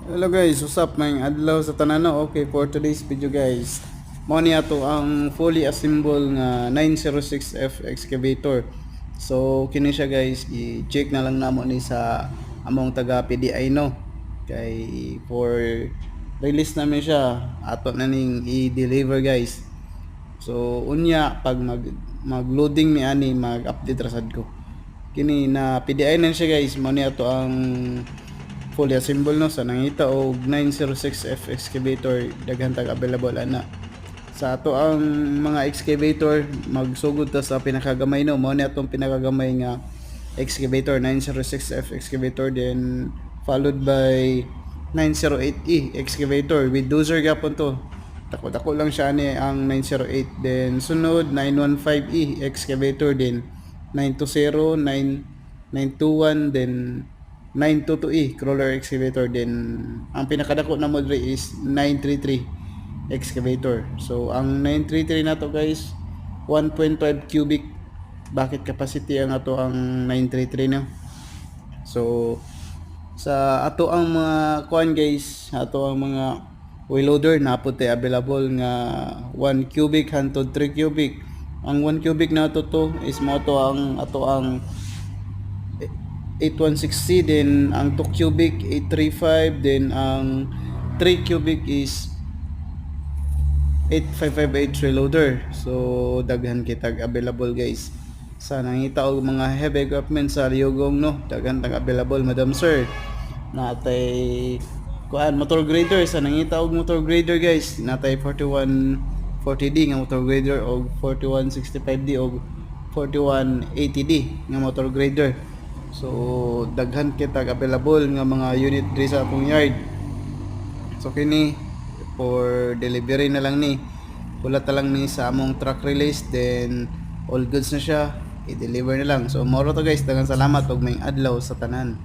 Hello guys, what's up? May adlaw sa tanano. Okay, for today's video guys, mao niya to ang fully assemble nga 906F excavator. So kini siya guys, i-check na lang namo ni sa among taga PDI no. Kay for release namin siya, ato na ning i-deliver guys. So unya pag mag-loading ni ani mag-update ra sad ko. Kini na PDI na siya guys, mao niya to ang fully assemble no sa nangita og 906F excavator daghan tag available ana sa ato ang mga excavator. Magsugod ta sa pinakagamay no, mao ni atong pinakagamay nga excavator 906F excavator, then followed by 908E excavator with dozer gapon to, dako lang siya ni ang 908. Then sunod 915E excavator, din 920, 921, then 922E crawler excavator, then ang pinakadako na model is 933 excavator. So ang 933 na to guys, 1.5 cubic bucket capacity ang ato ang 933 na. So sa ato ang mga kuan guys, ato ang mga wheel loader na po tayo available nga 1 cubic hantod 3 cubic. Ang 1 cubic na to is mo to ang ato ang 8160, then ang 2 cubic 835, then ang 3 cubic is 8558 reloader. So daghan kitag available guys. Sa nangita og mga heavy equipment sa Ryugong no, daghan tag available madam sir. Natay kuan motor grader, sa nangita og motor grader guys, natay 4140D nga motor grader og 4165D og 4180D nga motor grader. So daghan kitag available nga mga unit diri sa atong yard. So kini for delivery na lang ni, wala ta lang ni sa among truck release, then all goods na siya, i-deliver na lang. So moro to guys, daghang salamat ug may adlaw sa tanan.